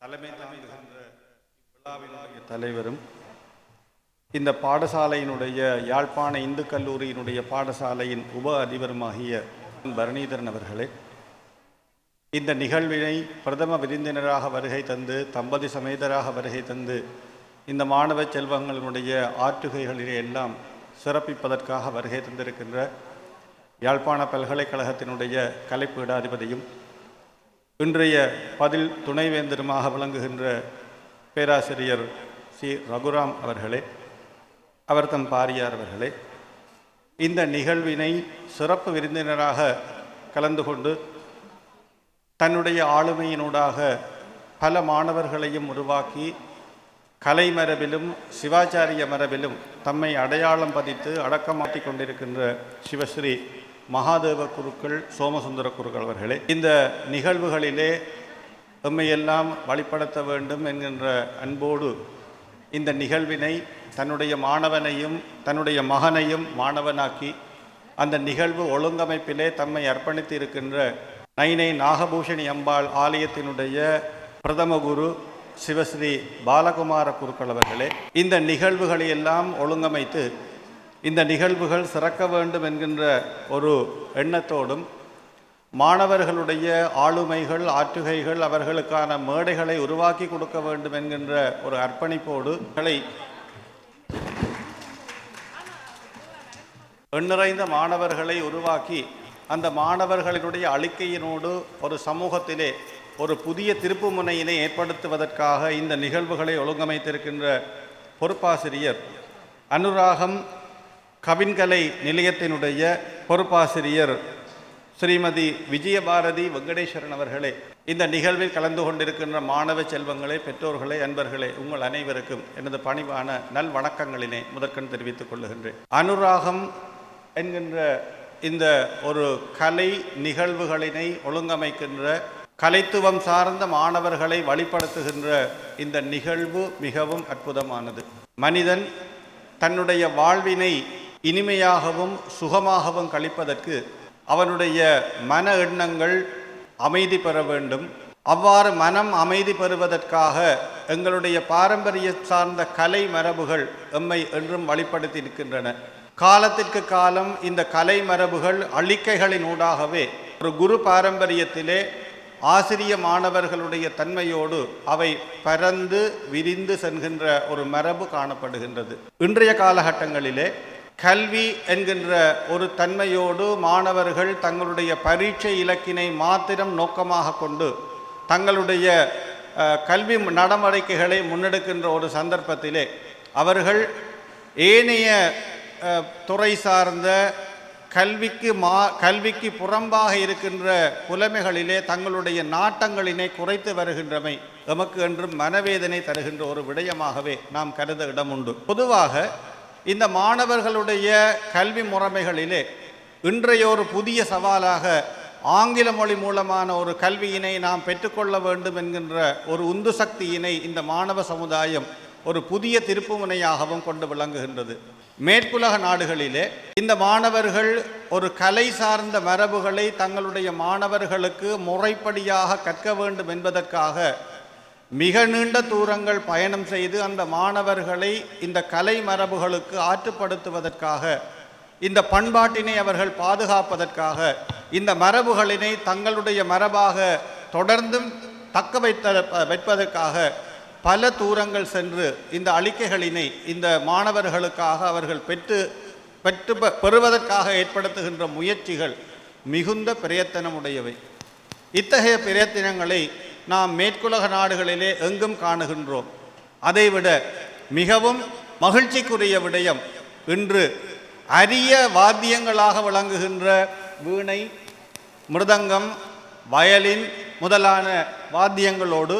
தலைமை தாங்குகின்ற விழாவினுடைய தலைவரும் இந்த பாடசாலையினுடைய யாழ்ப்பாண இந்து கல்லூரியினுடைய பாடசாலையின் உப அதிபருமாகிய பரணிதரன் அவர்களே, இந்த நிகழ்வினை பிரதம விருந்தினராக வருகை தந்து தம்பதி சமேதராக வருகை தந்து இந்த மாணவ செல்வங்களினுடைய ஆற்றுகைகளிலே எல்லாம் சிறப்பிப்பதற்காக வருகை தந்திருக்கின்ற யாழ்ப்பாண பல்கலைக்கழகத்தினுடைய கலைப்பீடாதிபதியும் இன்றைய பதில் துணைவேந்தருமாக விளங்குகின்ற பேராசிரியர் சி ரகுராம் அவர்களே, அவர் தம் பாரியார் அவர்களே, இந்த நிகழ்வினை சிறப்பு விருந்தினராக கலந்து கொண்டு தன்னுடைய ஆளுமையினூடாக பல மாணவர்களையும் உருவாக்கி கலை மரபிலும் சிவாச்சாரிய மரபிலும் தம்மை அடையாளம் பதித்து அடக்கமாட்டி கொண்டிருக்கின்ற சிவஸ்ரீ மகாதேவ குருக்கள் சோமசுந்தர குருக்கள் அவர்களே, இந்த நிகழ்வுகளிலே எம்மையெல்லாம் வழிபடுத்த வேண்டும் என்கின்ற அன்போடு இந்த நிகழ்வினை தன்னுடைய மாணவனையும் தன்னுடைய மகனையும் மாணவனாக்கி அந்த நிகழ்வு ஒழுங்கமைப்பிலே தம்மை அர்ப்பணித்து இருக்கின்ற நைனை நாகபூஷணி அம்பாள் ஆலயத்தினுடைய பிரதம குரு சிவஸ்ரீ பாலகுமார குருக்கள் அவர்களே, இந்த நிகழ்வுகளை எல்லாம் ஒழுங்கமைத்து இந்த நிகழ்வுகள் சிறக்க வேண்டும் என்கின்ற ஒரு எண்ணத்தோடும் மாணவர்களுடைய ஆளுமைகள் ஆற்றுகைகள் அவர்களுக்கான மேடைகளை உருவாக்கி கொடுக்க வேண்டும் என்கின்ற ஒரு அர்ப்பணிப்போடு எண்ணிறைந்த மாணவர்களை உருவாக்கி அந்த மாணவர்களுடைய அளிக்கையினோடு ஒரு சமூகத்திலே ஒரு புதிய திருப்பு முனையினை ஏற்படுத்துவதற்காக இந்த நிகழ்வுகளை ஒழுங்கமைத்திருக்கின்ற பொறுப்பாசிரியர் அனுராகம் கவின்கலை நிலையத்தினுடைய பொறுப்பாசிரியர் ஸ்ரீமதி விஜயபாரதி வெங்கடேஸ்வரன் அவர்களே, இந்த நிகழ்வில் கலந்து கொண்டிருக்கின்ற மாணவ செல்வங்களே, பெற்றோர்களே, அன்பர்களே, உங்கள் அனைவருக்கும் எனது பணிவான நல் வணக்கங்களினை முதற்கண் தெரிவித்துக் கொள்ளுகின்றேன். அனுராகம் என்கின்ற இந்த ஒரு கலை நிகழ்வுகளினை ஒழுங்கமைக்கின்ற கலைத்துவம் சார்ந்த மாணவர்களை வழிபடுத்துகின்ற இந்த நிகழ்வு மிகவும் அற்புதமானது. மனிதன் தன்னுடைய வாழ்வினை இனிமையாகவும் சுகமாகவும் கழிப்பதற்கு அவனுடைய மன எண்ணங்கள் அமைதி பெற வேண்டும். அவ்வாறு மனம் அமைதி பெறுவதற்காக எங்களுடைய பாரம்பரிய சார்ந்த கலை மரபுகள் எம்மை என்றும் வழிபடுத்தி இருக்கின்றன. காலத்திற்கு காலம் இந்த கலை மரபுகள் அளிக்கைகளின் ஊடாகவே ஒரு குரு பாரம்பரியத்திலே ஆசிரிய மாணவர்களுடைய தன்மையோடு அவை பரந்து விரிந்து செல்கின்ற ஒரு மரபு காணப்படுகின்றது. இன்றைய காலகட்டங்களிலே கல்வி என்கின்ற ஒரு தன்மையோடு மாணவர்கள் தங்களுடைய பரீட்சை இலக்கினை மாத்திரம் நோக்கமாக கொண்டு தங்களுடைய கல்வி நடவடிக்கைகளை முன்னெடுக்கின்ற ஒரு சந்தர்ப்பத்திலே அவர்கள் ஏனைய துறை சார்ந்த கல்விக்கு புறம்பாக இருக்கின்ற புலமைகளிலே தங்களுடைய நாட்டங்களினை குறைத்து வருகின்றமை எமக்கு என்றும் மனவேதனை தருகின்ற ஒரு விடயமாகவே நாம் கருத இடமுண்டு. பொதுவாக இந்த மாணவர்களுடைய கல்வி முறைமைகளிலே இன்றைய ஒரு புதிய சவாலாக ஆங்கில மொழி மூலமான ஒரு கல்வியினை நாம் பெற்றுக்கொள்ள வேண்டும் என்கின்ற ஒரு உந்து சக்தியினை இந்த மாணவ சமுதாயம் ஒரு புதிய திருப்புமுனையாகவும் கொண்டு விளங்குகின்றது. மேற்குலக நாடுகளிலே இந்த மாணவர்கள் ஒரு கலை சார்ந்த மரபுகளை தங்களுடைய மாணவர்களுக்கு முறைப்படியாக கற்க வேண்டும் என்பதற்காக மிக நீண்ட தூரங்கள் பயணம் செய்து அந்த மாணவர்களை இந்த கலை மரபுகளுக்கு ஆற்றுப்படுத்துவதற்காக இந்த பண்பாட்டினை அவர்கள் பாதுகாப்பதற்காக இந்த மரபுகளினை தங்களுடைய மரபாக தொடர்ந்தும் தக்க வைப்பதற்காக பல தூரங்கள் சென்று இந்த அளிக்கைகளினை இந்த மாணவர்களுக்காக அவர்கள் பெறுவதற்காக ஏற்படுத்துகின்ற முயற்சிகள் மிகுந்த பிரயத்தனமுடையவை. இத்தகைய பிரயத்தனங்களை நாம் மேற்குலக நாடுகளிலே எங்கும் காணுகின்றோம். அதைவிட மிகவும் மகிழ்ச்சிக்குரிய விடயம் இன்று அரிய வாத்தியங்களாக விளங்குகின்ற வீணை, மிருதங்கம், வயலின் முதலான வாத்தியங்களோடு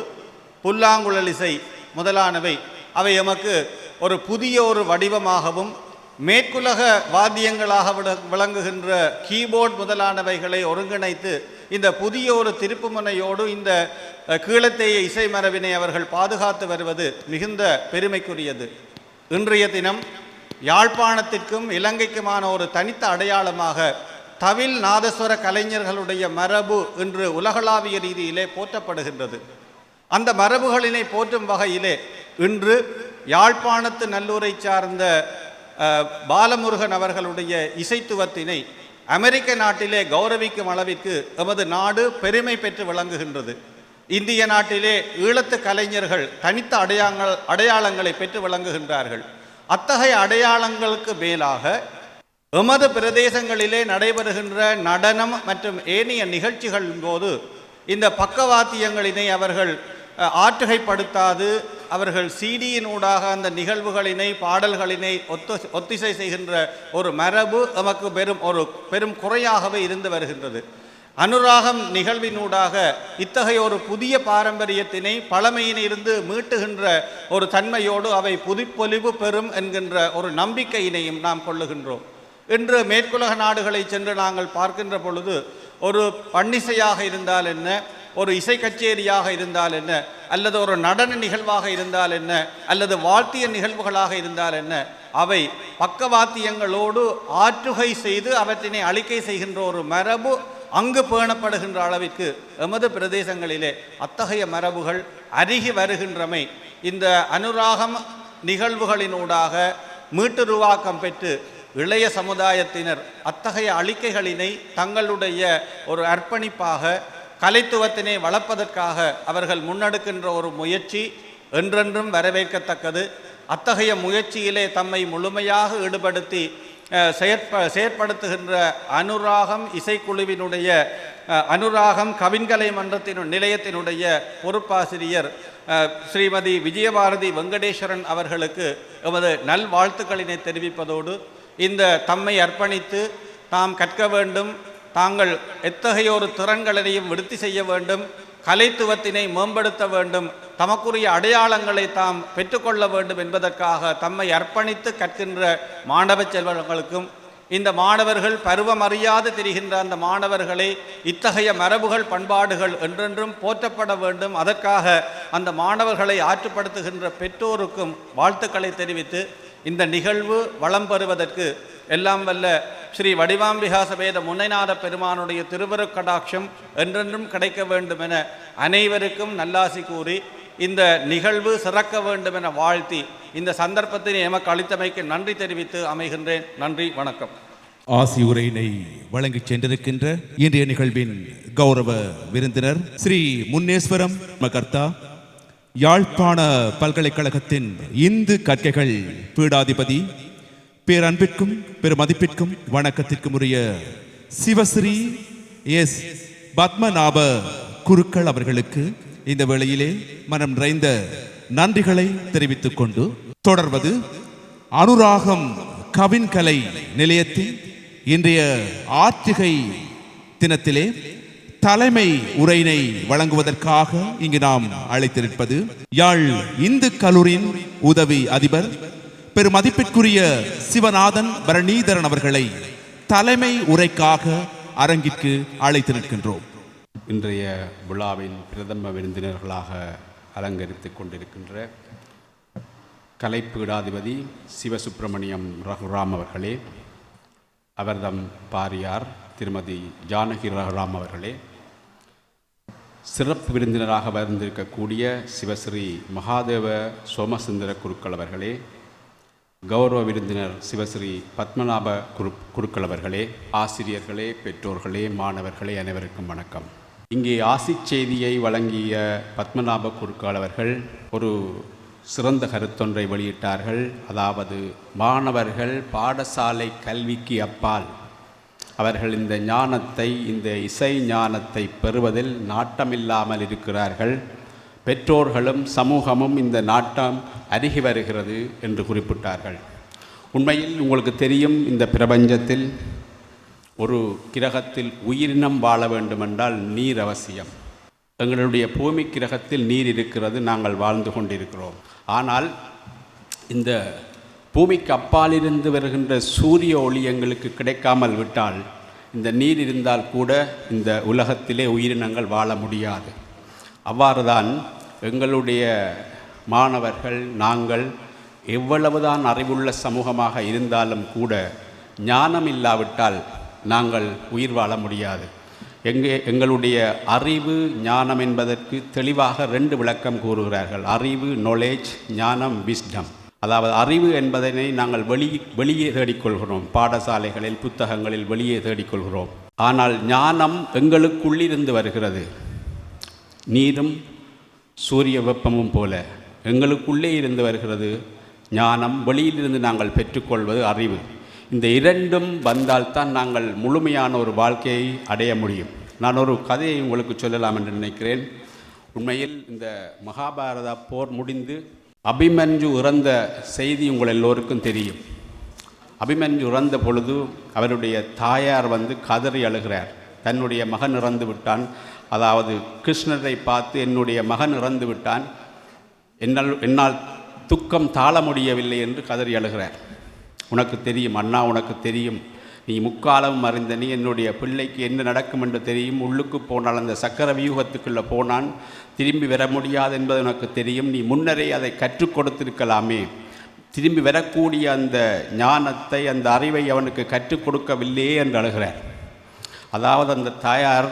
புல்லாங்குழல் இசை முதலானவை அவை எமக்கு ஒரு புதிய ஒரு வடிவமாகவும் மேற்குலக வாத்தியங்களாக விளங்குகின்ற கீபோர்ட் முதலானவைகளை ஒருங்கிணைத்து இந்த புதிய ஒரு திருப்புமுனையோடு இந்த கீழத்தேய இசை மரபினை அவர்கள் பாதுகாத்து வருவது மிகுந்த பெருமைக்குரியது. இன்றைய தினம் யாழ்ப்பாணத்திற்கும் இலங்கைக்குமான ஒரு தனித்த அடையாளமாக தவில் நாதஸ்வர கலைஞர்களுடைய மரபு இன்று உலகளாவிய ரீதியிலே போற்றப்படுகின்றது. அந்த மரபுகளினை போற்றும் வகையிலே இன்று யாழ்ப்பாணத்து நல்லூரை சார்ந்த பாலமுருகன் அவர்களுடைய இசைத்துவத்தினை அமெரிக்க நாட்டிலே கௌரவிக்கும் அளவிற்கு எமது நாடு பெருமை பெற்று விளங்குகின்றது. இந்திய நாட்டிலே ஈழத்து கலைஞர்கள் தனித்த அடையாளங்களை பெற்று விளங்குகின்றார்கள். அத்தகைய அடையாளங்களுக்கு மேலாக எமது பிரதேசங்களிலே நடைபெறுகின்ற நடனம் மற்றும் ஏனைய நிகழ்ச்சிகளின் போது இந்த பக்கவாத்தியங்களினை அவர்கள் ஆற்றுகைப்படுத்தாது, அவர்கள் சிடியினூடாக அந்த நிகழ்வுகளினை பாடல்களினை ஒத்திசை செய்கின்ற ஒரு மரபு நமக்கு பெரும் குறையாகவே இருந்து வருகின்றது. அனுராகம் நிகழ்வினூடாக இத்தகைய ஒரு புதிய பாரம்பரியத்தினை பழமையினிருந்து மீட்டுகின்ற ஒரு தன்மையோடு அவை புதுப்பொலிவு பெறும் என்கின்ற ஒரு நம்பிக்கையினையும் நாம் கொள்ளுகின்றோம். இன்று மேற்குலக நாடுகளை சென்று நாங்கள் பார்க்கின்ற பொழுது ஒரு பன்னிசையாக இருந்தால் என்ன, ஒரு இசை கச்சேரியாக இருந்தால் என்ன, அல்லது ஒரு நடன நிகழ்வாக இருந்தால் என்ன, அல்லது வாழ்த்திய நிகழ்வுகளாக இருந்தால் என்ன, அவை பக்கவாத்தியங்களோடு ஆற்றுகை செய்து அவற்றினை அளிக்கை செய்கின்ற ஒரு மரபு அங்கு பேணப்படுகின்ற அளவிற்கு எமது பிரதேசங்களிலே அத்தகைய மரபுகள் அருகி வருகின்றமை இந்த அனுராகம் நிகழ்வுகளினூடாக மீட்டுருவாக்கம் பெற்று இளைய சமுதாயத்தினர் அத்தகைய அளிக்கைகளினை தங்களுடைய ஒரு அர்ப்பணிப்பாக கலைத்துவத்தினை வளர்ப்பதற்காக அவர்கள் முன்னெடுக்கின்ற ஒரு முயற்சி என்றென்றும் வரவேற்கத்தக்கது. அத்தகைய முயற்சியிலே தம்மை முழுமையாக ஈடுபடுத்தி செயற்படுத்துகின்ற அனுராகம் இசைக்குழுவினுடைய அனுராகம் கவின்கலை நிலையத்தினுடைய பொறுப்பாசிரியர் ஸ்ரீமதி விஜயபாரதி வெங்கடேஸ்வரன் அவர்களுக்கு எமது நல்வாழ்த்துக்களினை தெரிவிப்பதோடு இந்த தம்மை அர்ப்பணித்து தாம் கற்க வேண்டும், தாங்கள் எத்தகைய ஒரு திறன்களையும் விருத்தி செய்ய வேண்டும், கலைத்துவத்தினை மேம்படுத்த வேண்டும், தமக்குரிய அடையாளங்களை தாம் பெற்றுக்கொள்ள வேண்டும் என்பதற்காக தம்மை அர்ப்பணித்து கற்கின்ற மாணவ செல்வங்களுக்கும் இந்த மாணவர்கள் பருவம் அறியாது தெரிகின்ற அந்த மாணவர்களை இத்தகைய மரபுகள் பண்பாடுகள் என்றென்றும் போற்றப்பட வேண்டும், அதற்காக அந்த மாணவர்களை ஆற்றுப்படுத்துகின்ற பெற்றோருக்கும் வாழ்த்துக்களை தெரிவித்து இந்த நிகழ்வு வளம் பெறுவதற்கு எல்லாம் வல்ல ஸ்ரீ வடிவாம்பிகா சமேத முன்னைநாத பெருமானுடைய திருவருட்கடாட்சம் என்றென்றும் கிடைக்க வேண்டும் என அனைவருக்கும் நல்லாசி கூறி இந்த நிகழ்வு சிறக்க வேண்டும் என வாழ்த்தி இந்த சந்தர்ப்பத்தினை எமக்கு அளித்தமைக்கு நன்றி தெரிவித்து அமைகின்றேன். நன்றி, வணக்கம். ஆசி உரையினை வழங்கிச் சென்றிருக்கின்ற இன்றைய நிகழ்வின் கௌரவ விருந்தினர் ஸ்ரீ முன்னேஸ்வரம் மகர்த்தா, யாழ்ப்பாண பல்கலைக்கழகத்தின் இந்து கற்கைகள் பீடாதிபதி, பேரன்பிற்கும் பெருமதிப்பிற்கும் வணக்கத்திற்கும் உரிய சிவஸ்ரீ எஸ் பத்மநாப குருக்கள் அவர்களுக்கு இந்த வேளையிலே மனம் நிறைந்த நன்றிகளை தெரிவித்துக் கொண்டு தொடர்வது அனுராகம் கவின்கலை நிலையத்தின் இன்றைய ஆற்றுகை தினத்திலே தலைமை உரையினை வழங்குவதற்காக இங்கு நாம் அழைத்திருப்பது யாழ் இந்து கல்லூரியின் உதவி அதிபர் பெருமதிப்பிற்குரிய சிவநாதன் பரணீதரன் அவர்களை தலைமை உரைக்காக அரங்கிற்கு அழைத்திருக்கின்றோம். இன்றைய விழாவின் பிரதம விருந்தினர்களாக அலங்கரித்துக் கொண்டிருக்கின்ற கலைப்பீடாதிபதி சிவசுப்பிரமணியம் ரகுராம் அவர்களே, அவர்தம் பாரியார் திருமதி ஜானகி ரகுராம் அவர்களே, சிறப்பு விருந்தினராக வந்திருக்கக்கூடிய சிவஸ்ரீ மகாதேவ சோமசுந்தர குருக்கள் அவர்களே, கௌரவ விருந்தினர் சிவஸ்ரீ பத்மநாப குருக்கள் அவர்களே, ஆசிரியர்களே, பெற்றோர்களே, மாணவர்களே, அனைவருக்கும் வணக்கம். இங்கே ஆசிச் செய்தியை வழங்கிய பத்மநாப குருக்கள் அவர்கள் ஒரு சிறந்த கருத்தொன்றை வெளியிட்டார்கள். அதாவது, மாணவர்கள் பாடசாலை கல்விக்கு அப்பால் அவர்கள் இந்த ஞானத்தை, இந்த இசை ஞானத்தை பெறுவதில் நாட்டமில்லாமல் இருக்கிறார்கள். பெற்றோர்களும் சமூகமும் இந்த நாட்டம் அருகி வருகிறது என்று குறிப்பிட்டார்கள். உண்மையில் உங்களுக்கு தெரியும், இந்த பிரபஞ்சத்தில் ஒரு கிரகத்தில் உயிரினம் வாழ வேண்டுமென்றால் நீர் அவசியம். எங்களுடைய பூமி கிரகத்தில் நீர் இருக்கிறது, நாங்கள் வாழ்ந்து கொண்டிருக்கிறோம். ஆனால் இந்த பூமிக்கு அப்பாலிருந்து வருகின்ற சூரிய ஒளி எங்களுக்கு கிடைக்காமல் விட்டால், இந்த நீர் இருந்தால் கூட இந்த உலகத்திலே உயிரினங்கள் வாழ முடியாது. அவ்வாறுதான் எங்களுடைய மாணவர்கள், நாங்கள் எவ்வளவுதான் அறிவுள்ள சமூகமாக இருந்தாலும் கூட ஞானம் இல்லாவிட்டால் நாங்கள் உயிர் வாழ முடியாது. எங்களுடைய அறிவு ஞானம் என்பதற்கு தெளிவாக 2 விளக்கம் கூறுகிறார்கள். அறிவு knowledge, ஞானம் wisdom. அதாவது அறிவு என்பதனை நாங்கள் வெளியே தேடிக்கொள்கிறோம், பாடசாலைகளில் புத்தகங்களில் வெளியே தேடிக்கொள்கிறோம். ஆனால் ஞானம் எங்களுக்குள்ளிருந்து வருகிறது. நீரும் சூரிய வெப்பமும் போல எங்களுக்குள்ளே இருந்து வருகிறது ஞானம், வெளியிலிருந்து நாங்கள் பெற்றுக்கொள்வது அறிவு. இந்த 2ம் வந்தால்தான் நாங்கள் முழுமையான ஒரு வாழ்க்கையை அடைய முடியும். நான் ஒரு கதையை உங்களுக்கு சொல்லலாம் என்று நினைக்கிறேன். உண்மையில் இந்த மகாபாரத போர் முடிந்து அபிமன்யு இறந்த செய்தி உங்கள் எல்லோருக்கும் தெரியும். அபிமன்யு இறந்த பொழுது அவருடைய தாயார் கதறி அழுகிறார். தன்னுடைய மகன் இறந்து விட்டான், அதாவது கிருஷ்ணரை பார்த்து என்னுடைய மகன் இறந்து விட்டான், என்னால் துக்கம் தாழ முடியவில்லை என்று கதறி அழுகிறார். உனக்கு தெரியும் அண்ணா, உனக்கு தெரியும், நீ முக்காலம் அறிந்த நீ என்னுடைய பிள்ளைக்கு என்ன நடக்கும் என்று தெரியும். உள்ளுக்கு போனால் அந்த சக்கர வியூகத்துக்குள்ளே போனான், திரும்பி வர முடியாது என்பது உனக்கு தெரியும். நீ முன்னரே அதை கற்றுக் கொடுத்திருக்கலாமே. திரும்பி வரக்கூடிய அந்த ஞானத்தை, அந்த அறிவை அவனுக்கு கற்றுக் கொடுக்கவில்லையே என்று அழுகிறார். அதாவது அந்த தாயார்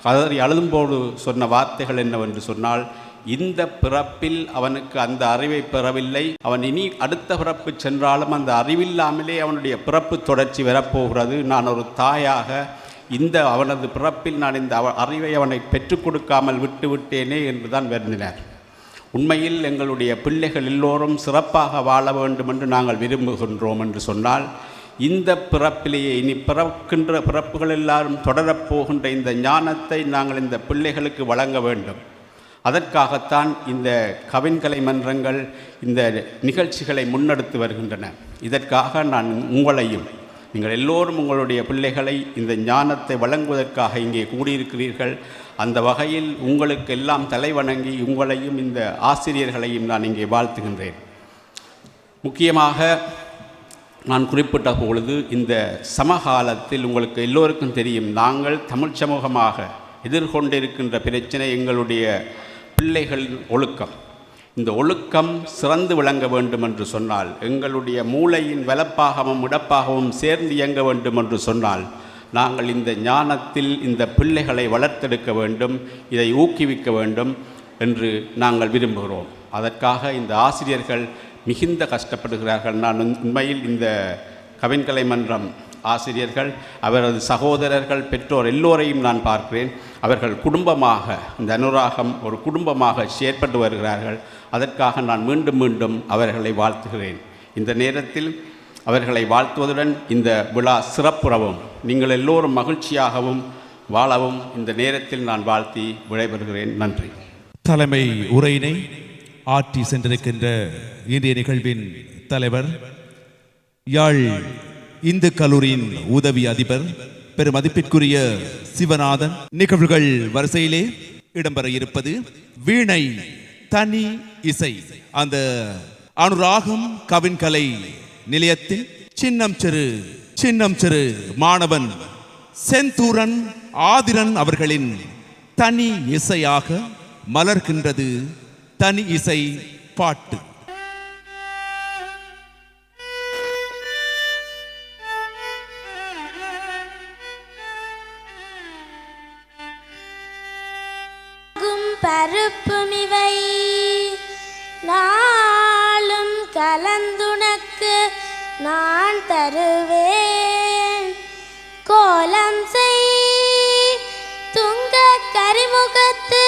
கதறி அழும்போது சொன்ன வார்த்தைகள் என்னவென்று சொன்னால், இந்த பிறப்பில் அவனுக்கு அந்த அறிவை பெறவில்லை, அவன் இனி அடுத்த பிறப்பு சென்றாலும் அந்த அறிவில்லாமலே அவனுடைய பிறப்பு தொடர்ச்சி வரப்போகிறது. நான் ஒரு தாயாக அவனது பிறப்பில் நான் இந்த அறிவை அவனை பெற்றுக் கொடுக்காமல் விட்டு விட்டேனே என்று தான் வருந்தினார். உண்மையில் எங்களுடைய பிள்ளைகள் எல்லோரும் சிறப்பாக வாழ வேண்டும் என்று நாங்கள் விரும்புகின்றோம் என்று சொன்னால், இந்த பிறப்பிலேயே இனி பிறக்கின்ற பிறப்புகள் எல்லாரும் தொடரப்போகின்ற இந்த ஞானத்தை நாங்கள் இந்த பிள்ளைகளுக்கு வழங்க வேண்டும். அதற்காகத்தான் இந்த கவின்கலை மன்றங்கள் இந்த நிகழ்ச்சிகளை முன்னெடுத்து வருகின்றன. இதற்காக நான் உங்களையும், நீங்கள் எல்லோரும் உங்களுடைய பிள்ளைகளை இந்த ஞானத்தை வழங்குவதற்காக இங்கே கூடியிருக்கிறீர்கள். அந்த வகையில் உங்களுக்கு எல்லாம் தலைவணங்கி உங்களையும் இந்த ஆசிரியர்களையும் நான் இங்கே வாழ்த்துகின்றேன். முக்கியமாக நான் குறிப்பிட்ட பொழுது இந்த சமகாலத்தில் உங்களுக்கு எல்லோருக்கும் தெரியும், நாங்கள் தமிழ் சமூகமாக எதிர்கொண்டிருக்கின்ற பிரச்சனை எங்களுடைய பிள்ளைகளின் ஒழுக்கம். இந்த ஒழுக்கம் சிறந்து விளங்க வேண்டும் என்று சொன்னால், எங்களுடைய மூளையின் வலப்பாகவும் இடப்பாகவும் சேர்ந்து இயங்க வேண்டும் என்று சொன்னால், நாங்கள் இந்த ஞானத்தில் இந்த பிள்ளைகளை வளர்த்தெடுக்க வேண்டும், இதை ஊக்குவிக்க வேண்டும் என்று நாங்கள் விரும்புகிறோம். அதற்காக இந்த ஆசிரியர்கள் மிகுந்த கஷ்டப்படுகிறார்கள். நான் உண்மையில் இந்த கவின்கலை மன்றம் ஆசிரியர்கள், அவரது சகோதரர்கள், பெற்றோர் எல்லோரையும் நான் பார்க்கிறேன். அவர்கள் குடும்பமாக இந்த அனுராகம் ஒரு குடும்பமாக செயற்பட்டு வருகிறார்கள். அதற்காக நான் மீண்டும் மீண்டும் அவர்களை வாழ்த்துகிறேன். இந்த நேரத்தில் அவர்களை வாழ்த்துவதுடன் இந்த விழா சிறப்புறவும் நீங்கள் எல்லோரும் மகிழ்ச்சியாகவும் வாழவும் இந்த நேரத்தில் நான் வாழ்த்தி விடைபெறுகிறேன். நன்றி. தலைமை உரையினை ஆற்றி சென்றிருக்கின்ற இன்றைய நிகழ்வின் தலைவர், யாழ் இந்து கல்லூரியின் உதவி அதிபர் பெருமதிப்பிற்குரிய சிவநாதன். நிகழ்வுகள் வரிசையிலே இடம்பெற இருப்பது வீணை தனி இசை. அந்த அனுராகம் கவின்கலை நிலையத்தின் சின்னம் சிறு மாணவன் செந்தூரன் ஆதிரன் அவர்களின் தனி இசையாக மலர்கின்றது தனி இசை பாட்டு. பருப்புமிவை நாளும் கலந்துனக்கு நான் தருவேன். கோலம் செய் துங்க கரிமுகத்து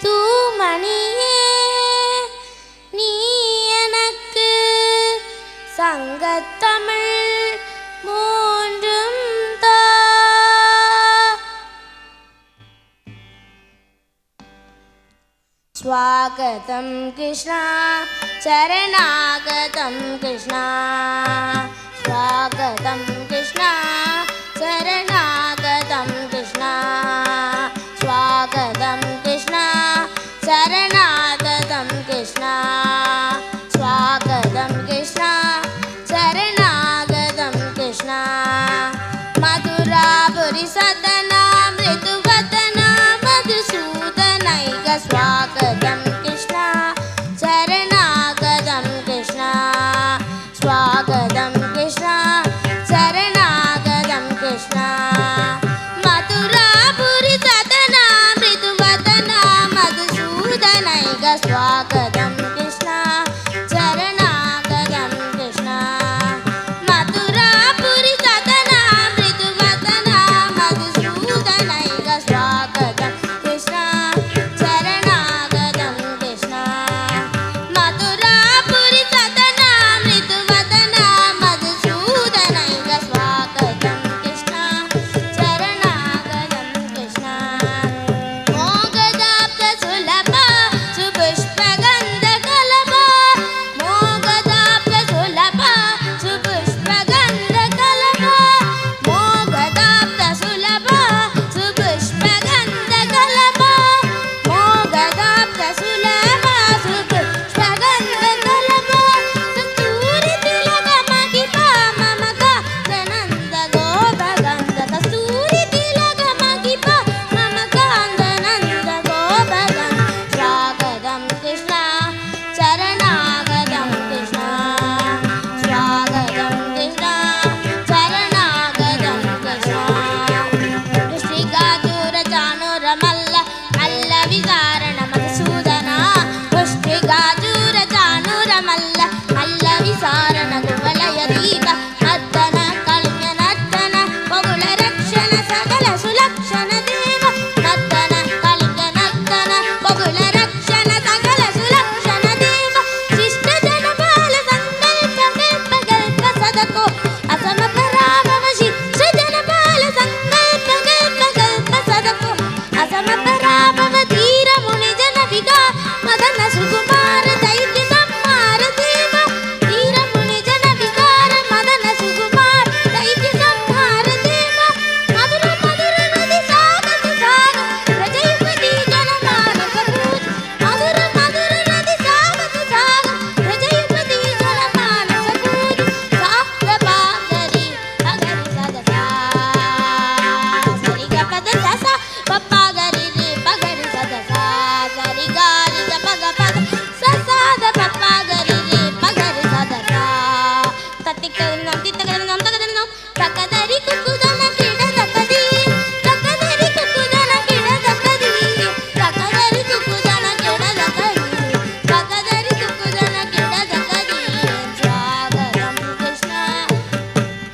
தூமணியே, நீ எனக்கு சங்கத்தமிழ் மூன்றும் தா. स्वागतं कृष्णा शरणागतं कृष्णा, स्वागतं कृष्णा शरणागतं कृष्णा, स्वागतं कृष्णा शरणागतं कृष्णा, स्वागतं कृष्णा शरणागतं कृष्णा. मधुरापुरी सदना मृदुवदना मधुसूदनैक स्वागतं कृष्णा शरणागतं कृष्णा, स्वागतं कृष्णा शरण नैक स्वागतं कृष्ण शरणागतं कृष्ण मथुरापुरी सदना मृदुवदना मधुसूदनैक स्वागतं कृष्ण शरणागतं कृष्ण मथुरापुरी सदना मृदुवदना मधुसूदनैक स्वागतं कृष्ण शरणागतं कृष्ण मोगदाब्द सुलभ सुपुष्पगन्धकलभ मोगदाब्द सुलभ सुपुष्पगन्धकलभ मोगदाब्द सुलभ सुपुष्पगन्धकलभ मोगदाब्द सुलभ सुपुष्पगन्धकलभ कस्तूरी तिलकमगिपा ममक जनन्द गोपगन्ध कस्तूरी तिलकमगिपा ममकान्दनन्द गोपगन्ध स्वागतं कृष्ण शरणागतं कृष्ण स्वागतं कृष्ण शरणागतं कृष्ण पुष्टिगाजूरचाणूरमल्ल मल्ल विचारण मधुसूदन पुष्टिगाजूरचाणूरमल्ल मल्ल विचारण कुवलय दीप नर्तन कलिंग नर्तन पगुल रक्षण सकल सुलक्षण देव नर्तन कलिंग नर्तन पगुल रक्षण सकल सुलक्षण देव शिष्ट जन बाल संकल्प कल्प कल्प सदको असम पराभव शिष्ट जन बाल संकल्प कल्प कल्प सदको असम पराभव धीर मुनि जन विकार मदन सुकुमार दैत्य संहार देव धीर मुनि जन विकार मदन सुकुमार दैत्य संहार देव मधुर मधुर नदी सागर सागर प्रजयुपति जन मानस पूज मधुर मधुर नदी सागर सागर प्रजयुपति जन मानस पूज साग बागरी अगरी सदसा सरि ग पद ससा पप्पा गरि रे पगरि सदसा सरि गारि ग पग पद ससा द पप्पा गरि रे पगरि सदसा तत्तिकदनं तित्तकदनं तकदनं तकदरि कुकुदन किडदकदि तकदरि कुकुदन किडदकदि तकदरि कुकुदन किडदकदि तकदरि कुकुदन किडदकदि स्वागतं कृष्ण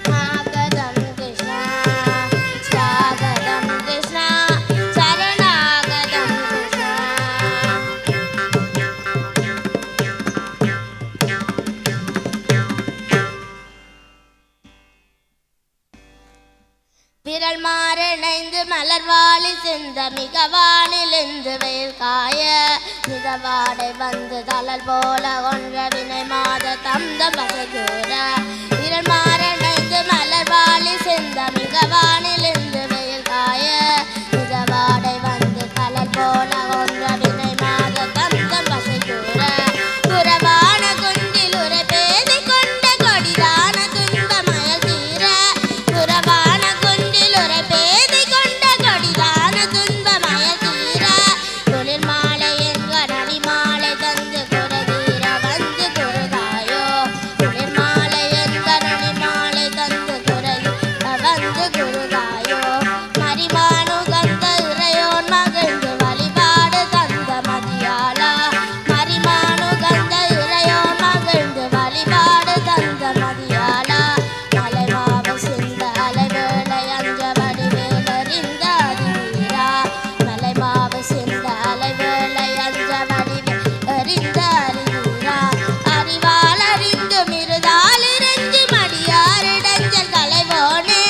स्वागतं कृष्ण स्वागतं कृष्ण शरणागतं कृष्ण விரல் மாறணைந்து மலர்வாளி சிந்த மிகவானிலிருந்து வெயில் காய மிகவாடை வந்து தளல் போல ஒன்ற வினை மாத தந்த பசகூர விரல் மாறணைந்து மலர்வாளி சிந்த மிகவானிலிருந்து வெயில் காய மிகவாடை வந்து தளல் போல ஒன்ற வினை மாத தந்த பசகூர புறவான குந்தில் உரை பேதி கொண்ட கொடிதான துன்ப மயல் தீர புறவான குந்தில் உரை பேதி கொண்ட கொடிதான துன்ப மயல் தீர குளிர் மாலை என்க நடி மாலை தந்து குறதீர வந்து குறுகாயோ குளிர் மாலை என்க நடி மாலை தந்து குறதீர வந்து குறுகாயோ மரிமானு கந்த இறையோன் மகிழ்ந்து வழிபாடு தந்த மதியாளா மரிமானு கந்த இறையோன் மகிழ்ந்து வழிபாடு தந்த மதியாளா மலைமாவு சிந்த அலைவேளை அஞ்ச வடிவேலறிந்த அறிவீரா மலைமாவு சிந்த அலைவேளை அஞ்ச வடிவேலறிந்த அறிவீரா அறிவால் அறிந்து மிருதால் இறைஞ்சி மடியாரிடஞ்சல் கலைவோனே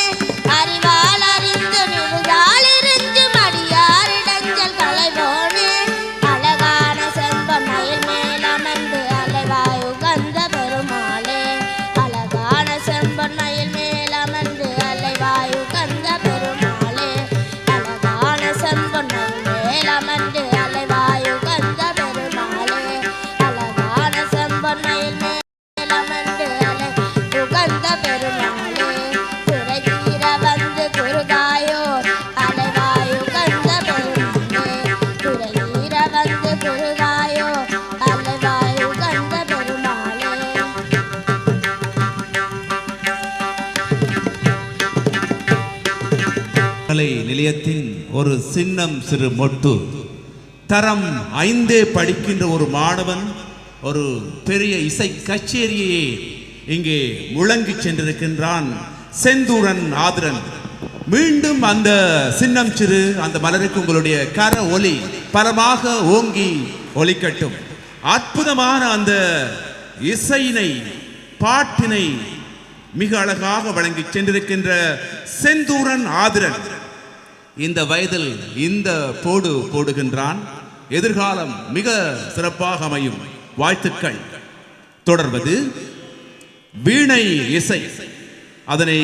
அறிவால் அறிந்து மிருதால் இறைஞ்சி மடியாரிடஞ்சல் கலைவோனே அழகான செம்பன் மயில் மேலமர்ந்து அலைவாய் உகந்த பெருமாளே அழகான செம்பன் மயில் மேலமர்ந்து அலைவாய் உகந்த பெருமாளே அழகான செம்பன் மயில் மேலமர்ந்து அலைவாய் உகந்த பெருமாளே அழகான செம்பன் மயில் மேலமர்ந்து அலை உகந்த பெருமாளே துறை தீர வந்து குறுகாயோ அலைவாய் உகந்த பெருமாளே துறை தீர வந்து குறுகாயோ அலைவாய் உகந்த பெருமாளே கலை நிலையத்தின் ஒரு சின்னம் சிறு மொட்டு தரம் 5 படிக்கின்ற ஒரு மாணவன் ஒரு பெரிய இசை கச்சேரியை இங்கே முழங்கி சென்றிருக்கின்றான். செந்தூரன் ஆதிரன். மீண்டும் அந்த சின்னம் சிறு அந்த மலருக்கு உங்களுடைய கர ஒலி பலமாக ஓங்கி ஒலிக்கட்டும். அற்புதமான அந்த இசையினை பாட்டினை மிக அழகாக வழங்கி சென்றிருக்கின்ற செந்தூரன் ஆதிரன் இந்த வயதில் இந்த போடுகின்றான். எதிர்காலம் மிக சிறப்பாக அமையும். வாழ்த்துக்கள். தொடர்வது வீணை இசை. அதனை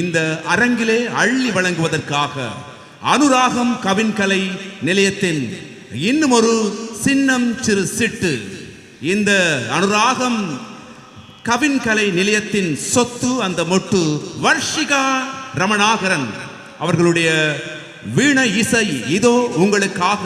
இந்த அரங்கிலே அள்ளி வழங்குவதற்காக அனுராகம் கவின்கலை நிலையத்தின் இன்னும் ஒரு சின்னம் சிறு சிட்டு. இந்த அனுராகம் கவின்கலை நிலையத்தின் சொத்து அந்த மொட்டு வர்ஷிகா ரமணாகரன் அவர்களுடைய வீணை இசை இதோ உங்களுக்காக.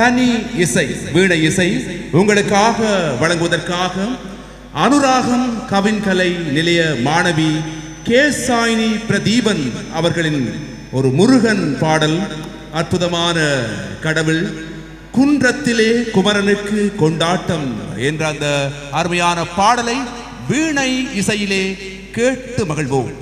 தனி இசை வீணை இசை உங்களுக்காக வழங்குவதற்காக அனுராகம் கவின்கலை நிலைய மாணவி கேசாயினி பிரதீபன் அவர்களின் ஒரு முருகன் பாடல், அற்புதமான கடவுள் குன்றத்திலே குமரனுக்கு கொண்டாட்டம் என்ற அந்த அருமையான பாடலை வீணை இசையிலே கேட்டு மகிழ்வோம்.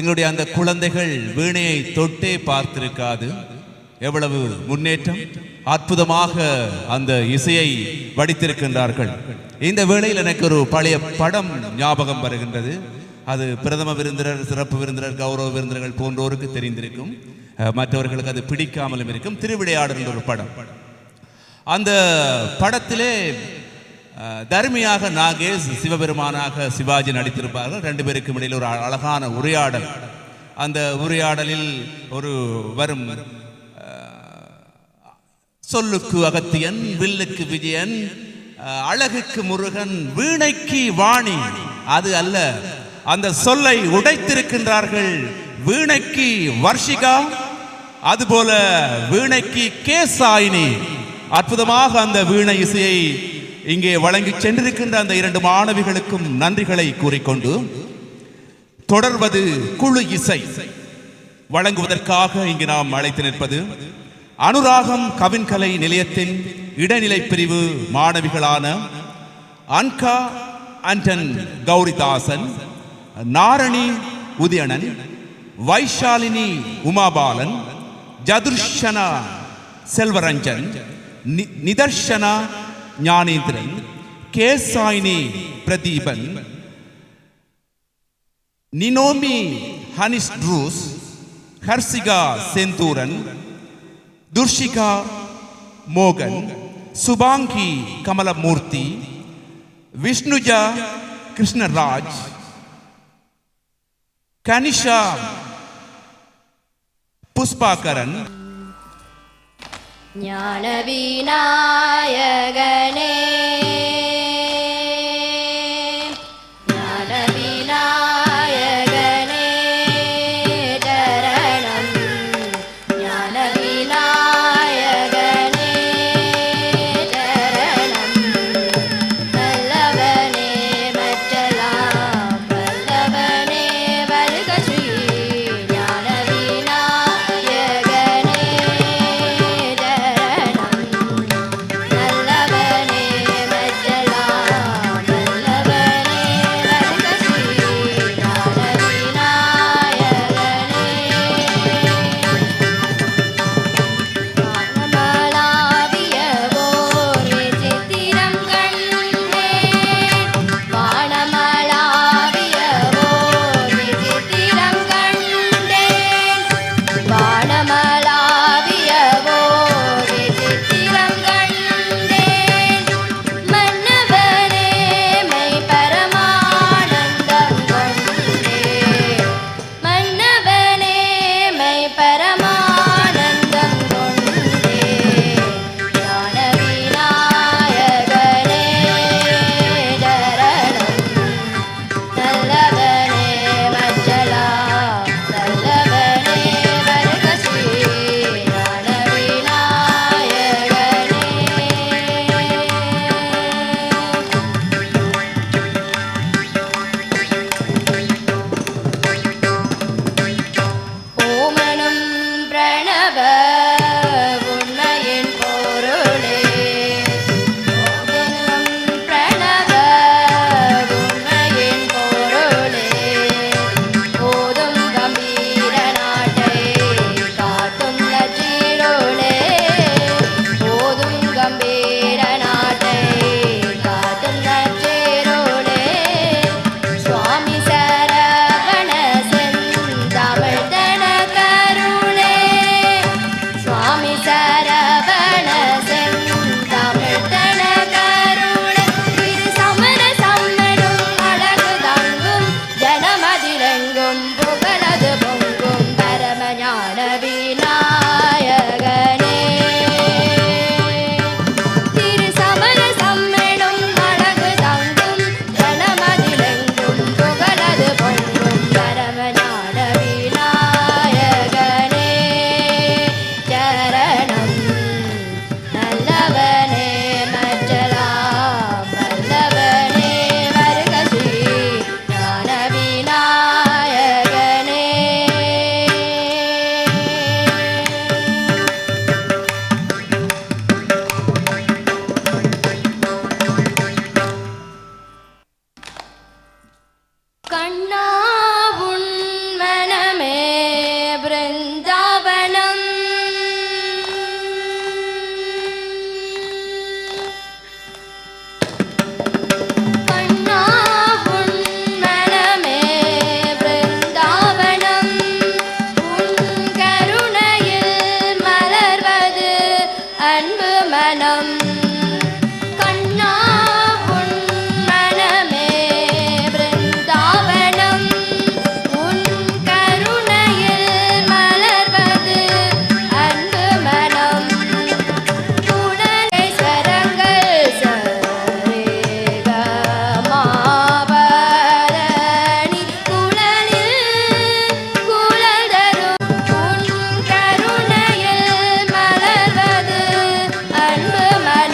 எங்களுடைய அந்த குழந்தைகள் வீணையை தொட்டே பார்த்திருக்காது. எவ்வளவு முன்னேற்றம்! அற்புதமாக அந்த இசையை வடித்திருக்கின்றார்கள். இந்த வேளையில் எனக்கு ஒரு பழைய படம் ஞாபகம் வருகின்றது. அது பிரதம விருந்தினர், சிறப்பு விருந்தினர், கௌரவ விருந்தினர்கள் போன்றோருக்கு தெரிந்திருக்கும், மற்றவர்களுக்கு அது பிடிக்காமலும் இருக்கும். திருவிளையாடல் என்ற ஒரு படம். அந்த படத்திலே தர்மியாக நாகேஷ், சிவபெருமானாக சிவாஜி நடித்திருப்பார்கள். ரெண்டு பேருக்கும் இடையில் ஒரு அழகான உரையாடல். அந்த உரையாடலில் ஒரு வரும் சொல்லுக்கு அகத்தியன், வில்லுக்கு விஜயன், அழகுக்கு முருகன், வீணைக்கு வாணி, அது அல்ல, அந்த சொல்லை உடைத்திருக்கின்றார்கள். வீணைக்கு வர்ஷிகா, அதுபோல வீணைக்கு கேசாயினி. அற்புதமாக அந்த வீணை இசையை இங்கே வழங்கி சென்றிருக்கின்ற அந்த இரண்டு மாணவிகளுக்கும் நன்றிகளை கூறிக்கொண்டு தொடர்வது குழு இசை வழங்குவதற்காக இங்கு நாம் அழைத்து நிற்பது அனுராகம் கவின்கலை நிலையத்தின் இடைநிலை பிரிவு மாணவிகளான அன்கா அண்டன் கௌரிதாசன், நாரணி உதயணன், வைஷாலினி உமாபாலன், ஜதுர்ஷனா செல்வரஞ்சன், நிதர்ஷனா ஞானேந்திரன், கேசாயினி பிரதீபன், நினோமி ஹனிஸ்ட்ரூஸ், ஹர்சிகா செந்தூரன், துர்ஷிகா மோகன், சுபாங்கி கமலமூர்த்தி, விஷ்ணுஜா கிருஷ்ணராஜ், கனிஷா புஷ்பாகரன், ஞான விநாயகனே ஞான விநாயகனே சரணம் ஞான விநாயகனே சரணம் நல்லவனே மற்றலாம் வல்லவனே வருக ஸ்ரீ ஞான விநாயகனே சரணம் நல்லவனே மற்றலாம் வல்லவனே வருக ஸ்ரீ ஞான விநாயகனே வானமளாவியவோர் விசித்திரம் கண்டேன் வானமளாவியவோர் விசித்திரம் கண்டேன் வானமளாவியவோர் விசித்திரம் கண்டேன் மன்னவனே மெய் பரமானந்தம் கொண்டேன் மன்னவனே மெய் பரமானந்தம் கொண்டேன் ஞான விநாயகனே சரணம் நல்லவனே மற்றலாம் நல்லவனே வருக ஸ்ரீ ஞான விநாயகனே ஓமனும் பிரணவ உண்மையின் பொருளே ஓமனும் பிரணவ உண்மையின் பொருளே ஓதும் கம்பீர நாட்டை காட்டும் நச்சீரோளே ஓதும் கம்பீர நாட்டை காட்டும் நச்சீரோளே சுவாமி சரவண செந்தமிழ் தன கருணே சுவாமி சரவண செந்தமிழ் தன கருணே திரு சமர சம்மனும் அழகு தங்கும் ஜனமதிலெங்கும் புகழது பொங்கும் பரம ஞான விநாயகனே திரு சமர சம்மனும் அழகு தங்கும் ஜனமதிலெங்கும் புகழது பொங்கும் பரம ஞான விநாயகனே சரணம் நல்லவனே மற்றலாம் வல்லவனே வருக ஸ்ரீ ஞான விநாயகனே கண்ணா உன் மனமே பிருந்தாவனம் கண்ணா உன் மனமே பிருந்தாவனம் உன் கருணையில் மலர்வது அன்பு மனம் கண்ணா உன் மனமே பிருந்தாவனம் உன் கருணையில் மலர்வது அன்பு மனம் குணலை சரங்கள் சரிக மாபரணி குழலில் குழல் தரும் உன் கருணையில் மலர்வது அன்பு மனம்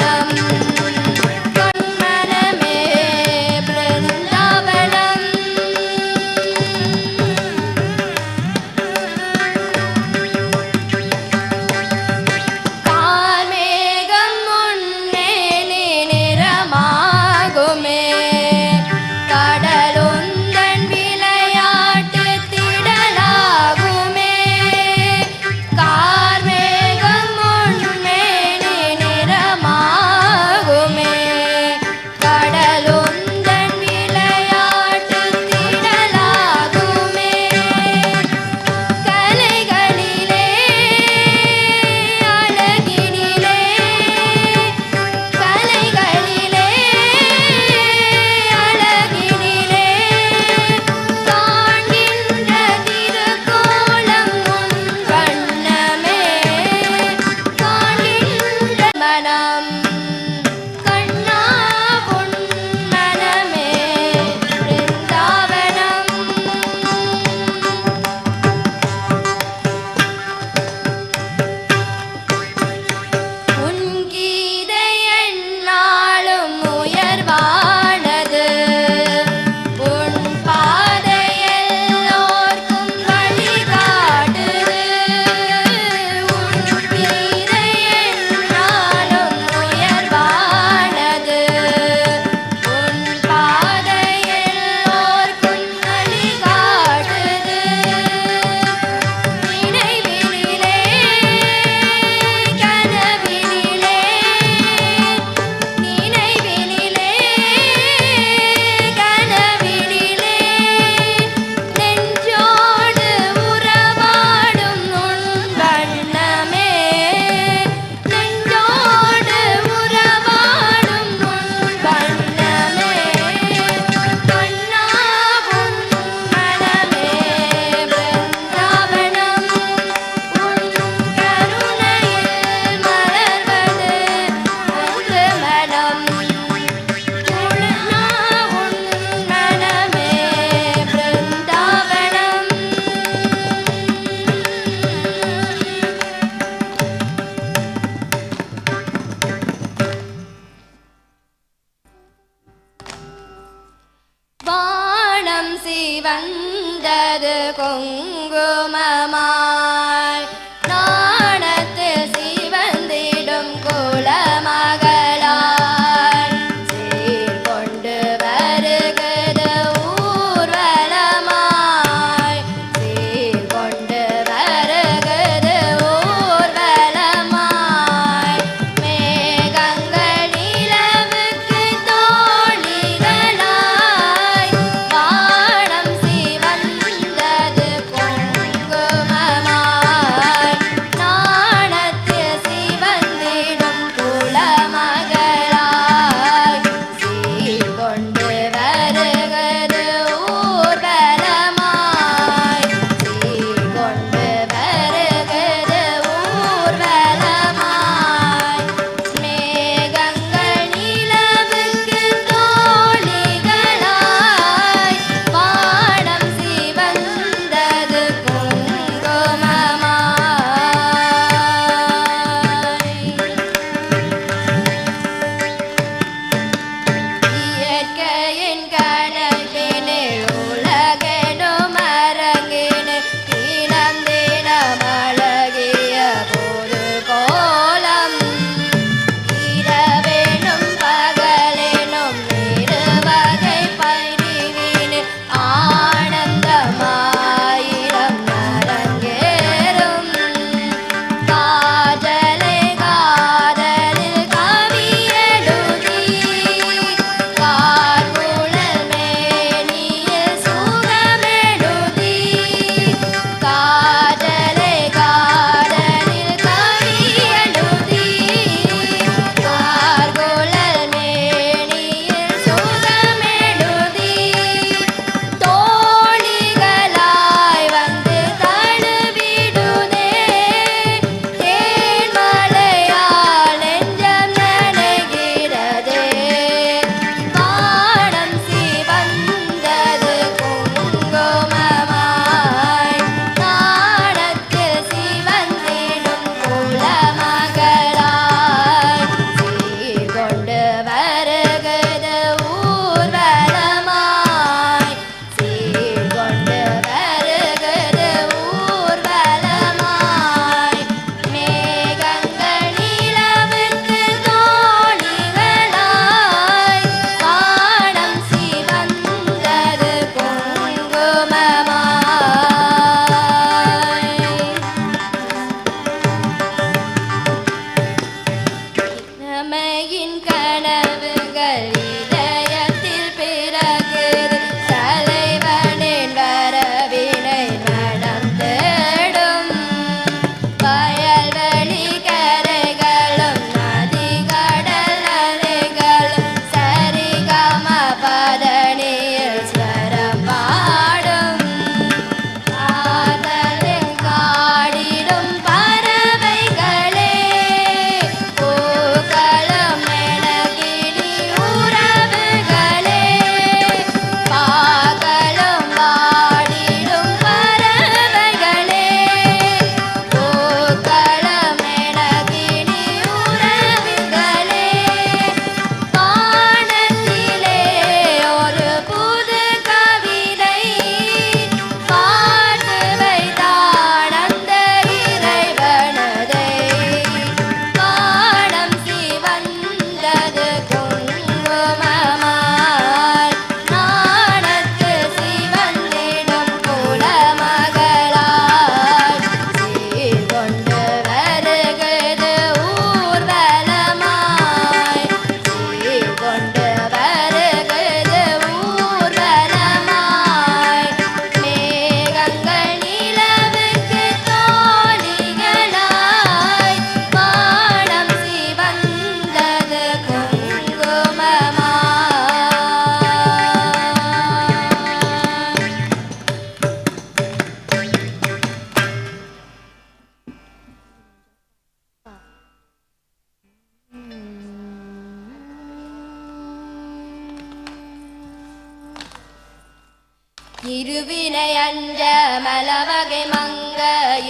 இருவினை அஞ்ச மலவகை மங்க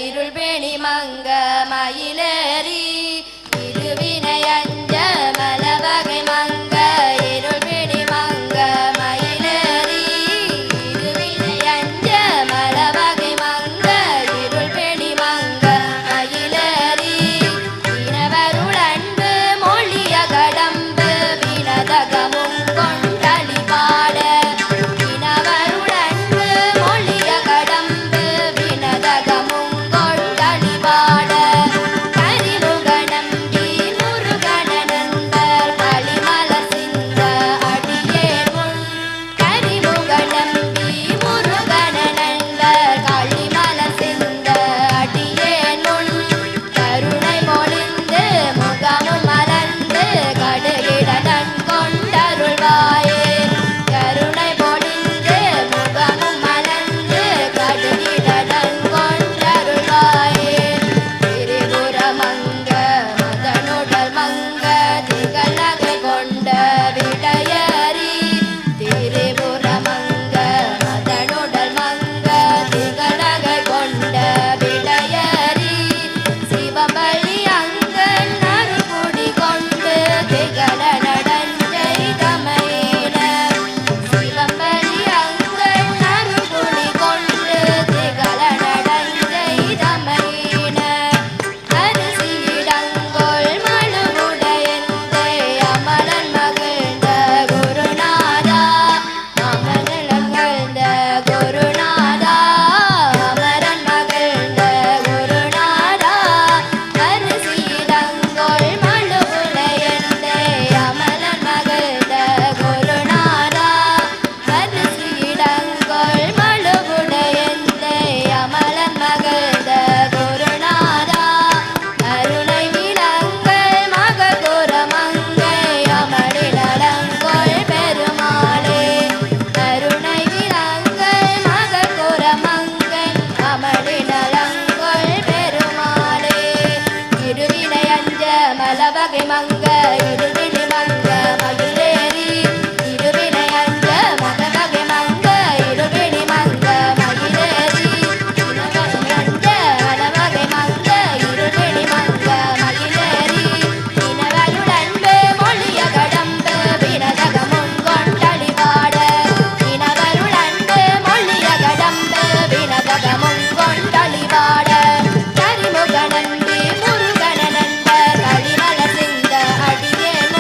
இருள் பேணி மங்க மயிலேறி இருவினை அஞ்ச மலவகை மங்க இருள் பேணி மங்க மயிலேறி இருவினை அஞ்ச மலவகை மங்க இருள் பேணி மங்க மயிலேறி வினவருள் அன்பு மொழிய கடம்பு வினதகமும் கொண்டளி பாட வினவருள் அன்பு மொழிய கடம்பு வினதகமும் கொண்டளி பாட கரிமுக நம்பி முருகன நண்பர் களிமலர் சிந்த அடியேன் முன் கரிமுக நம்பி முருகன நண்பர் களிமலர் சிந்த அடியேன் முன் கருணை மொழிந்து முகமும் மலர்ந்து கடுகிடன் கொண்டருள்வாயே கருணை பொழிந்து முகமும் மலர்ந்து கடுகிடன் கொண்டருள்வாயே திரிபுர மங்க மதனுடல் மங்க திகழகை கொண்ட விடையறி திரிபுர மங்க மதனுடல் மங்க திகழகை கொண்ட விடையறி சிவபலி அங்கன் அருள்குடி கொண்டு திகழ நடஞ்சை தமையின சிவபலி அங்கன் அருள்குடி கொண்டு திகழ நடஞ்சை தமையின அரிசியிடங்கொள் மழுவுடையந்தே அமரன் மகிழ்ந்த குருநாதா அமரன் மகிழ்ந்த குருநாதா அமரன் மகிழ்ந்த குருநாதா அரிசியிடங்கொள் மழுவுடையந்தே அமரன் மகிழ்ந்த குருநாதா அரிசியிடங்கொள் மழுவுடையந்தே அமரன் மகிழ்ந்த குருநாதா கருணை விளங்கள் மககுர மங்கை அமளி நலங்கொள் பெருமாளே கருணை விளங்கள் மககுர மங்கை அமளி நலங்கொள் பெருமாளே இருவினை அஞ்ச மலவகை மங்க இருவினை மங்க மயிலேறி இருவினை அஞ்ச மலவகை மங்க இருவினை மங்க மயிலேறி இருவினை அஞ்ச மலவகை மங்க இருவினை மங்க மயிலேறி வினவருள் அன்பு மொழிய கடம்பு வினதகமும் கொண்டளி பாட வினவருள் அன்பு மொழிய கடம்பு வினதகமும் கொண்டளி பாட கரிமுக நம்பி முருகன நண்பர் களிமலர் சிந்த அடியேன்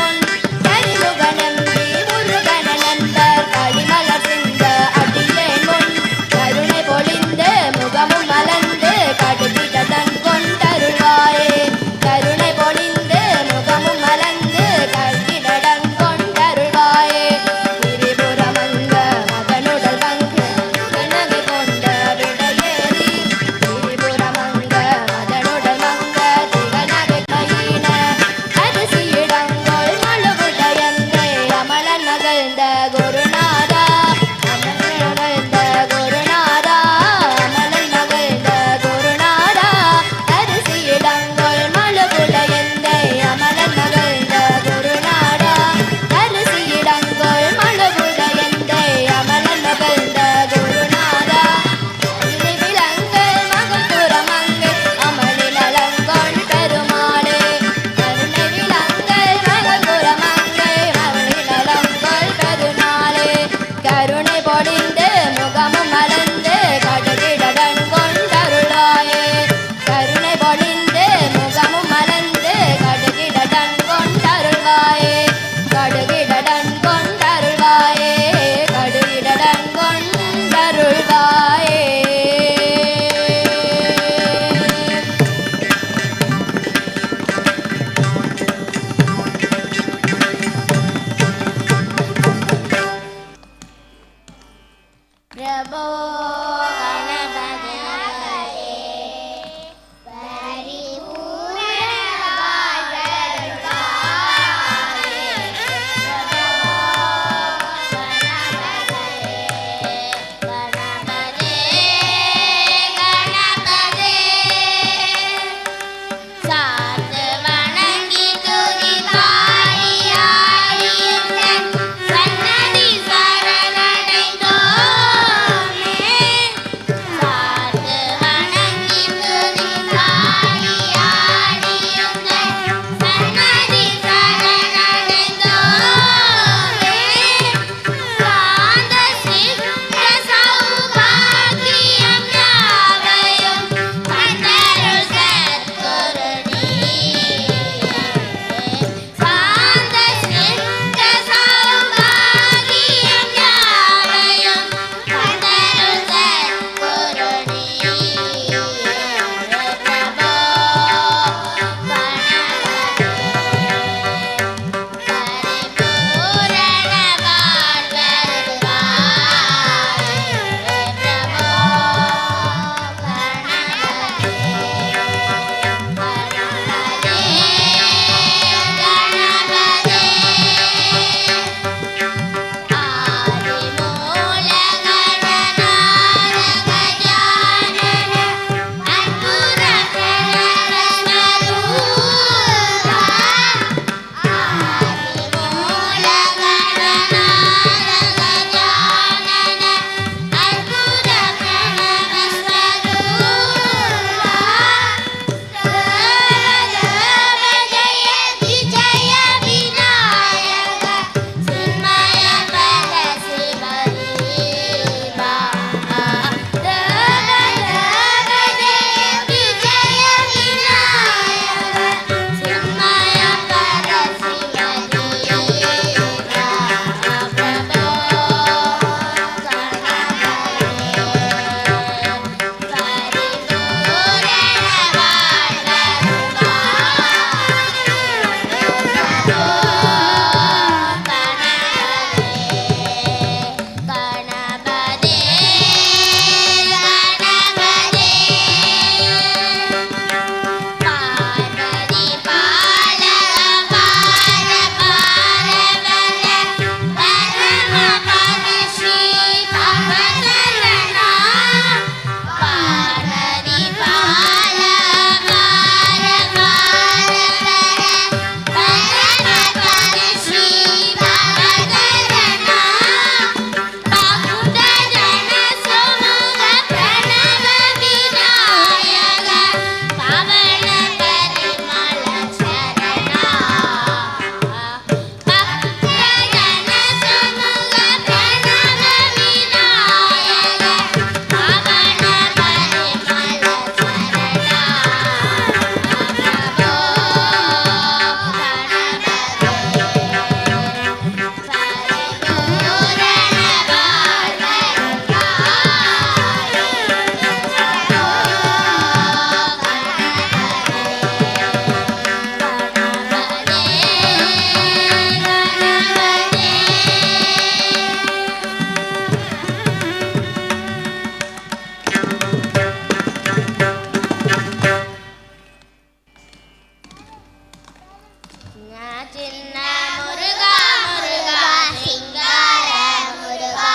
சின்ன முருகா முருகா சிங்கார முருகா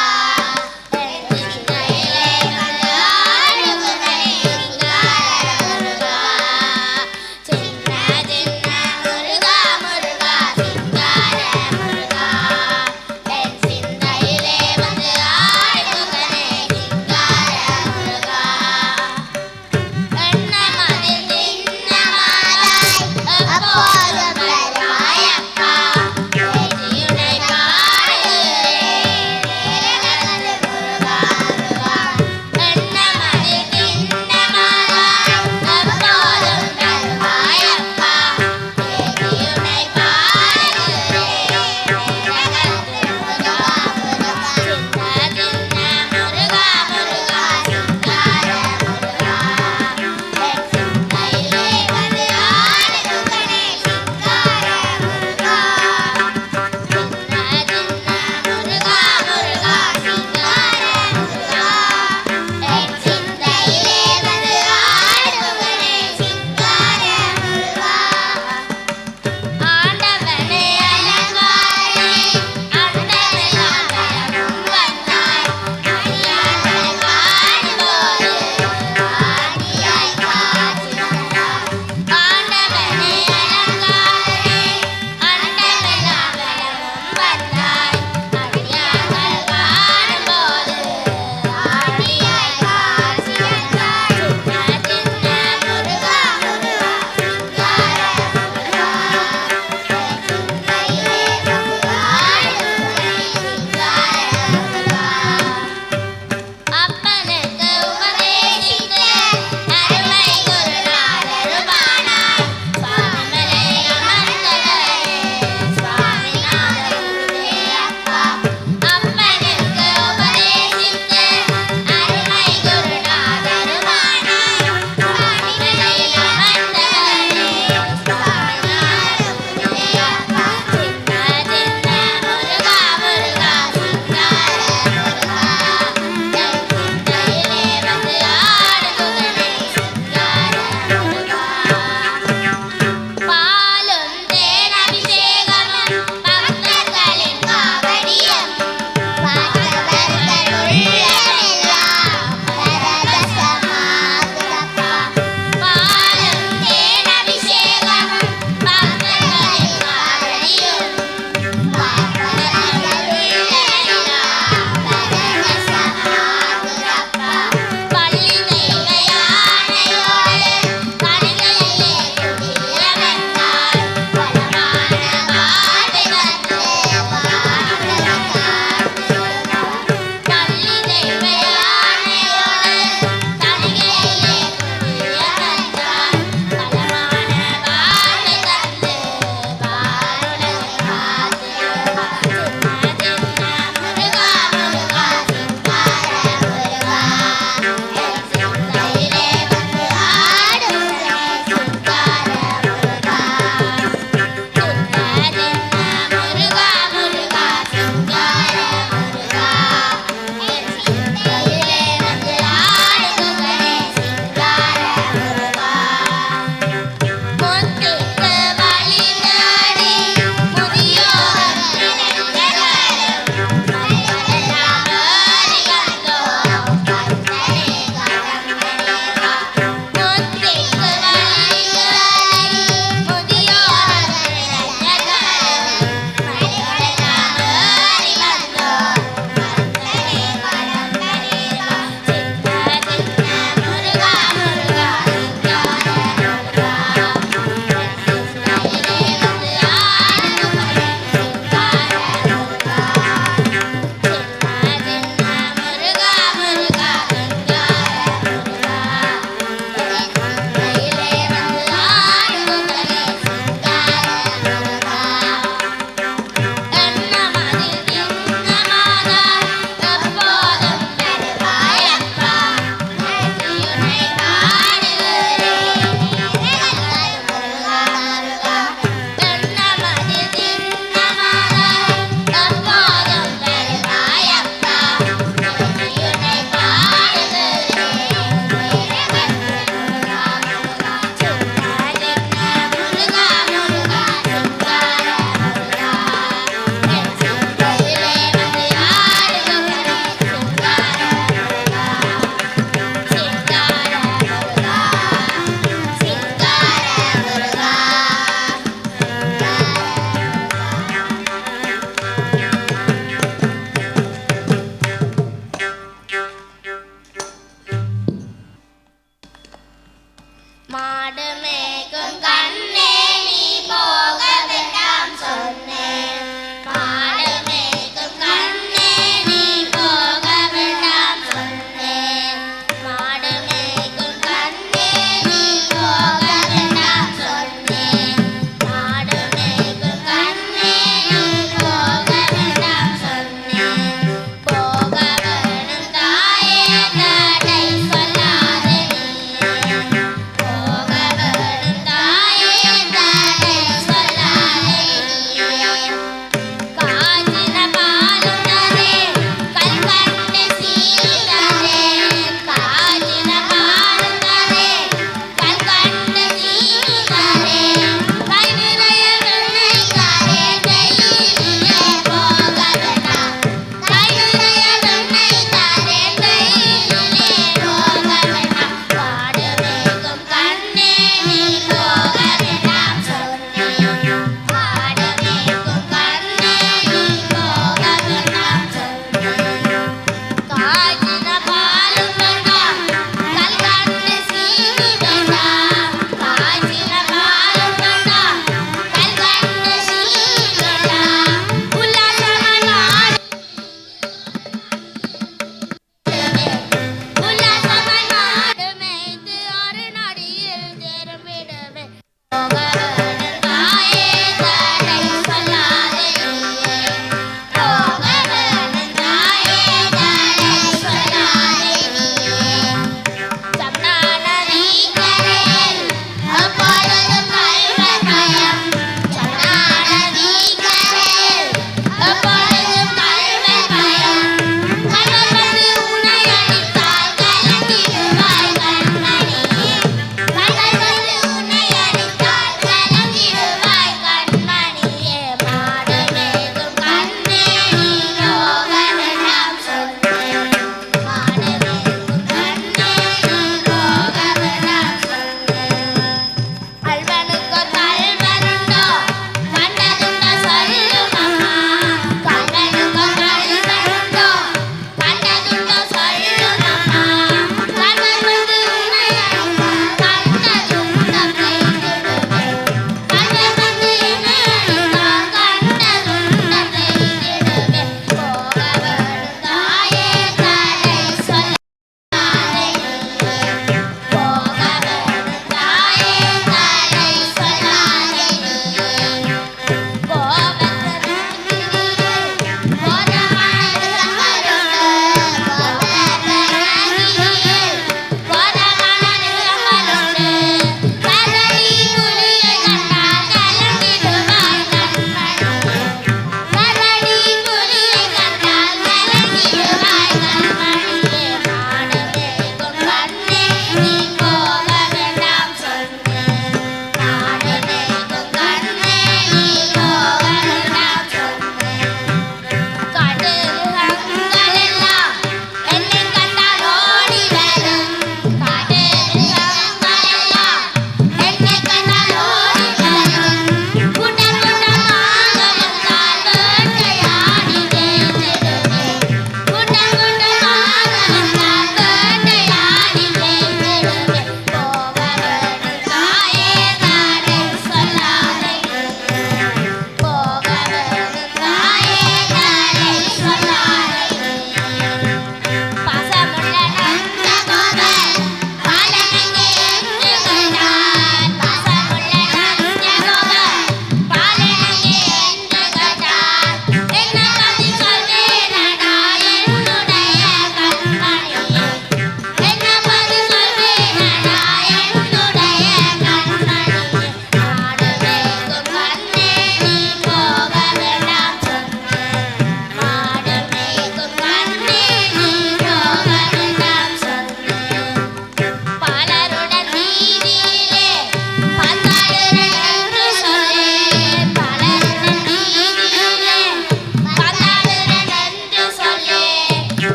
என் சிந்தையிலே வந்து ஆடுவனே சிங்கார முருகா சின்ன சின்ன முருகா முருகா சிங்கார முருகா என் சிந்தையிலே வந்து ஆடுவனே சிங்கார முருகா எண்ணமதில் சின்னமாதாய் எப்போதும் வருவாயப்பா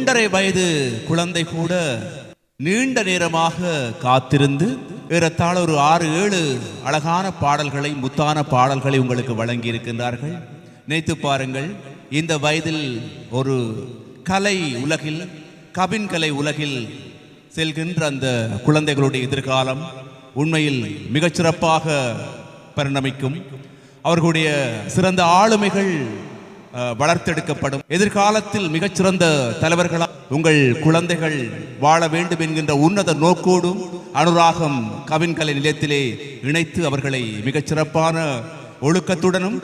1.5 வயது குழந்தை கூட நீண்ட நேரமாக காத்திருந்து ஏறத்தாழ ஒரு 6-7 அழகான பாடல்களை, முத்தான பாடல்களை உங்களுக்கு வழங்கி இருக்கின்றார்கள். நினைத்து பாருங்கள், இந்த வயதில் ஒரு கலை உலகில், கவின் கலை உலகில் செல்கின்ற அந்த குழந்தைகளுடைய எதிர்காலம் உண்மையில் மிகச்சிறப்பாக பரிணமிக்கும். அவர்களுடைய சிறந்த ஆளுமைகள் வளர்த்தெடுக்கப்படும். எதிர்காலத்தில் மிகச்சிறந்த தலைவர்களாக உங்கள் குழந்தைகள் வாழ வேண்டும் என்கின்ற உன்னத நோக்கோடும் அனுராகம் கவின்கலை நிலையத்திலே இணைத்து அவர்களை மிகச்சிறப்பான ஒழுக்கத்துடனும்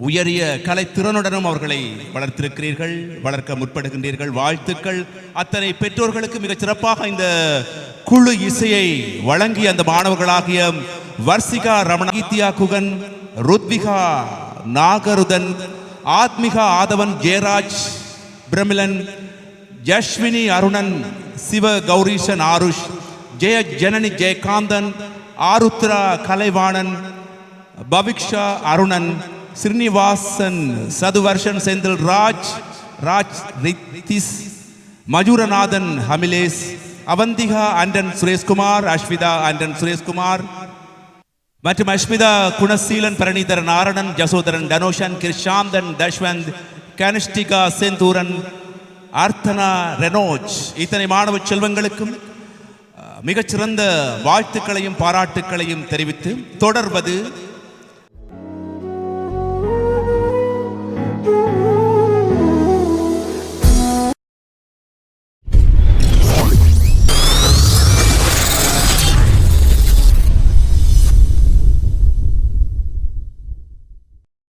உயரிய கலைத்திறனுடனும் அவர்களை வளர்த்திருக்கிறீர்கள், வளர்க்க முற்படுகின்றீர்கள். வாழ்த்துக்கள். அத்தனை பெற்றோர்களுக்கு மிகச் சிறப்பாக இந்த குழு இசையை வழங்கிய அந்த மாணவர்களாகிய வர்சிகா ரமணா, குகன், ருத்விகா நாகருதன், ஆத்மிகா ஆதவன், ஜெயராஜ் பிரமிலன், ஜஸ்வினி அருணன், சிவ கௌரீஷன் ஆருஷ், ஜெய ஜனனி ஜெயகாந்தன், ஆருத்ரா கலைவாணன், பவிக்ஷா அருணன், ஸ்ரீனிவாசன் சதுவர்ஷன், செந்தில் ராஜ், ராஜ் ரித்திஸ், மஜூரநாதன் ஹமிலேஸ், அவந்திகா ஆண்டன் சுரேஷ்குமார், அஸ்விதா ஆண்டன் சுரேஷ்குமார் மற்றும் அஸ்மிதா குணசீலன், பரணிதரன் நாரணன், ஜசோதரன் தனோஷன், கிருஷாந்தன், தஷ்வந்த், கனிஷ்டிகா செந்தூரன், அர்த்தனா ரெனோஜ், இத்தனை மாணவ மிகச்சிறந்த வாழ்த்துக்களையும் பாராட்டுக்களையும் தெரிவித்து தொடர்வது